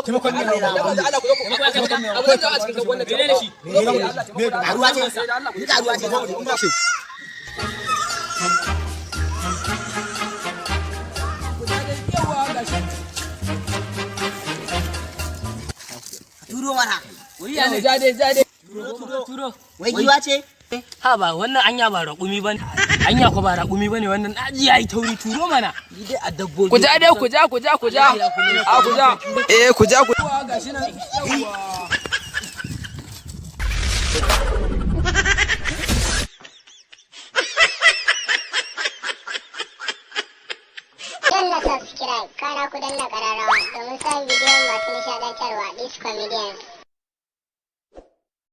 taimakon ne Allah ku zo ku abu da a cikin wannan ne shi ruwa ce ni ka ruwa ce turo mana wai ya ne jade turo wai giwa ce ha ba wannan anya ba raƙumi bane anya ko ba raƙumi bane wannan daji yayi tauri turo mana ni dai a dabbobi ku ja dai ku ja a ku ja ku ja gashi nan yawa danna subscribe kana ku danna ƙararrawa domin samun bidiyon masu nishaɗantarwa This Comedians.